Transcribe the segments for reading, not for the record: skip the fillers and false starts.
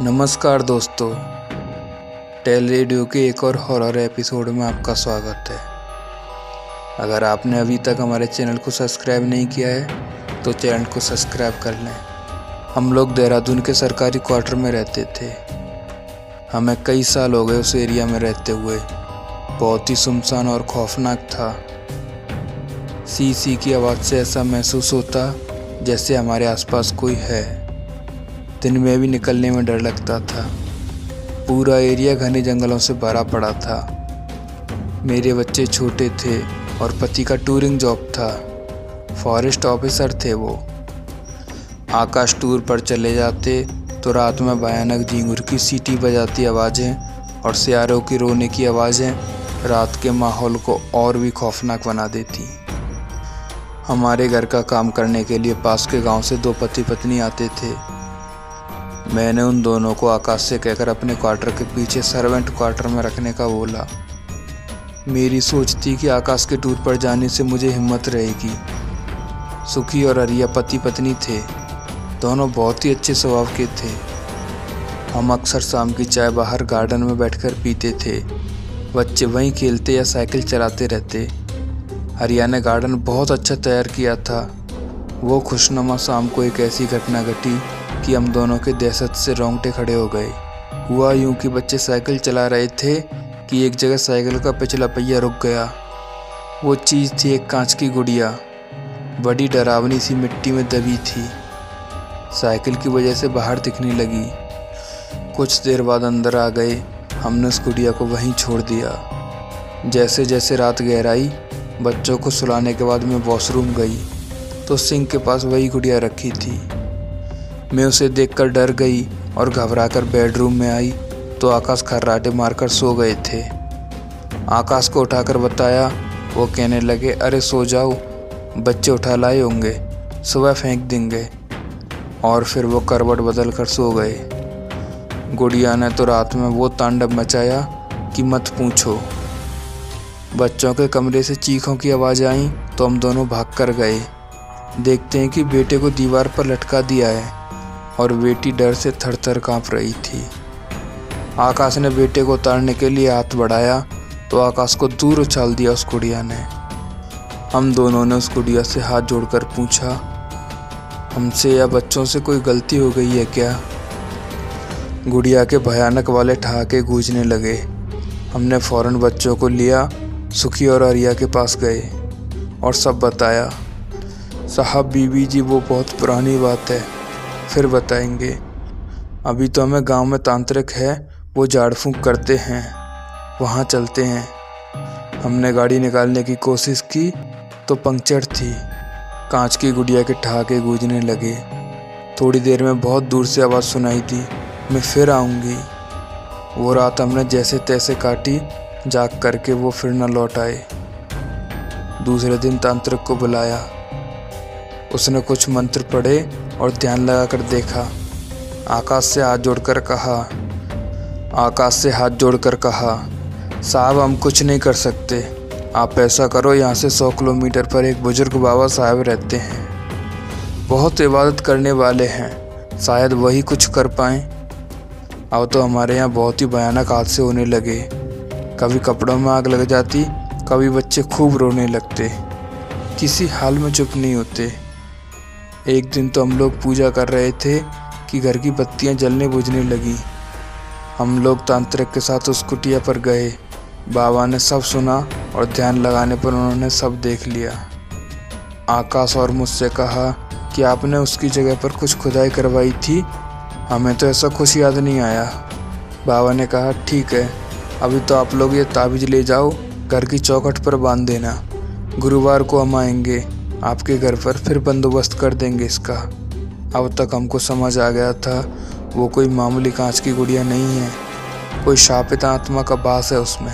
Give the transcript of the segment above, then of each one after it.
नमस्कार दोस्तों, tell radio के एक और हॉरर एपिसोड में आपका स्वागत है। अगर आपने अभी तक हमारे चैनल को सब्सक्राइब नहीं किया है तो चैनल को सब्सक्राइब कर लें। हम लोग देहरादून के सरकारी क्वार्टर में रहते थे। हमें कई साल हो गए उस एरिया में रहते हुए। बहुत ही सुनसान और खौफनाक था। सी की आवाज़ से ऐसा महसूस होता जैसे हमारे आसपास कोई है। दिन में भी निकलने में डर लगता था। पूरा एरिया घने जंगलों से भरा पड़ा था। मेरे बच्चे छोटे थे और पति का टूरिंग जॉब था। फॉरेस्ट ऑफिसर थे वो। आकाश टूर पर चले जाते तो रात में भयानक झींगुर की सीटी बजाती आवाज़ें और सियारों की रोने की आवाज़ें रात के माहौल को और भी खौफनाक बना देती। हमारे घर का काम करने के लिए पास के गांव से दो पति पत्नी आते थे। मैंने उन दोनों को आकाश से कहकर अपने क्वार्टर के पीछे सर्वेंट क्वार्टर में रखने का बोला। मेरी सोच थी कि आकाश के टूर पर जाने से मुझे हिम्मत रहेगी। सुखी और अरिया पति पत्नी थे। दोनों बहुत ही अच्छे स्वभाव के थे। हम अक्सर शाम की चाय बाहर गार्डन में बैठकर पीते थे। बच्चे वहीं खेलते या साइकिल चलाते रहते। अरिया ने गार्डन बहुत अच्छा तैयार किया था। वो खुशनुमा शाम को एक ऐसी घटना घटी कि हम दोनों के दहशत से रोंगटे खड़े हो गए। हुआ यूं कि बच्चे साइकिल चला रहे थे कि एक जगह साइकिल का पिछला पहिया रुक गया। वो चीज़ थी एक कांच की गुड़िया। बड़ी डरावनी सी मिट्टी में दबी थी। साइकिल की वजह से बाहर दिखने लगी। कुछ देर बाद अंदर आ गए। हमने उस गुड़िया को वहीं छोड़ दिया। जैसे जैसे रात गहराई, बच्चों को सुलाने के बाद मैं वॉशरूम गई तो सिंक के पास वही गुड़िया रखी थी। मैं उसे देखकर डर गई और घबराकर बेडरूम में आई तो आकाश खर्राटे मारकर सो गए थे। आकाश को उठाकर बताया। वो कहने लगे, अरे सो जाओ, बच्चे उठा लाए होंगे, सुबह फेंक देंगे। और फिर वो करवट बदल कर सो गए। गुड़िया ने तो रात में वो तांडव मचाया कि मत पूछो। बच्चों के कमरे से चीखों की आवाज़ आई तो हम दोनों भाग कर गए। देखते हैं कि बेटे को दीवार पर लटका दिया है और बेटी डर से थर थर काँप रही थी। आकाश ने बेटे को उतारने के लिए हाथ बढ़ाया तो आकाश को दूर उछाल दिया उस गुड़िया ने। हम दोनों ने उस गुड़िया से हाथ जोड़कर पूछा, हमसे या बच्चों से कोई गलती हो गई है क्या? गुड़िया के भयानक वाले ठहाके गूंजने लगे। हमने फौरन बच्चों को लिया, सुखी और अरिया के पास गए और सब बताया। साहब बीबी जी, वो बहुत पुरानी बात है, फिर बताएंगे। अभी तो हमें गांव में तांत्रिक है, वो झाड़ फूंक करते हैं, वहाँ चलते हैं। हमने गाड़ी निकालने की कोशिश की तो पंक्चर थी। कांच की गुड़िया के ठहाके गूंजने लगे। थोड़ी देर में बहुत दूर से आवाज़ सुनाई दी, मैं फिर आऊँगी। वो रात हमने जैसे तैसे काटी। जाग करके वो फिर न लौट आए। दूसरे दिन तांत्रिक को बुलाया। उसने कुछ मंत्र पढ़े और ध्यान लगाकर देखा। आकाश से हाथ जोड़कर कहा, साहब हम कुछ नहीं कर सकते। आप ऐसा करो, यहाँ से 100 किलोमीटर पर एक बुजुर्ग बाबा साहब रहते हैं। बहुत इबादत करने वाले हैं, शायद वही कुछ कर पाएँ। अब तो हमारे यहाँ बहुत ही भयानक हादसे होने लगे। कभी कपड़ों में आग लग जाती, कभी बच्चे खूब रोने लगते, किसी हाल में चुप नहीं होते। एक दिन तो हम लोग पूजा कर रहे थे कि घर की बत्तियां जलने बुझने लगी। हम लोग तांत्रिक के साथ उस कुटिया पर गए। बाबा ने सब सुना और ध्यान लगाने पर उन्होंने सब देख लिया। आकाश और मुझसे कहा कि आपने उसकी जगह पर कुछ खुदाई करवाई थी। हमें तो ऐसा कुछ याद नहीं आया। बाबा ने कहा, ठीक है, अभी तो आप लोग ये ताबीज़ ले जाओ, घर की चौखट पर बांध देना। गुरुवार को हम आएंगे आपके घर पर, फिर बंदोबस्त कर देंगे इसका। अब तक हमको समझ आ गया था वो कोई मामूली कांच की गुड़िया नहीं है, कोई शापित आत्मा का वास है उसमें।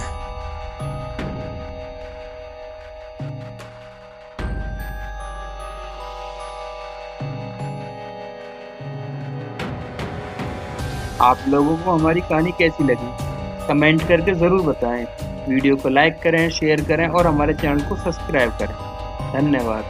आप लोगों को हमारी कहानी कैसी लगी कमेंट करके ज़रूर बताएं। वीडियो को लाइक करें, शेयर करें और हमारे चैनल को सब्सक्राइब करें। धन्यवाद।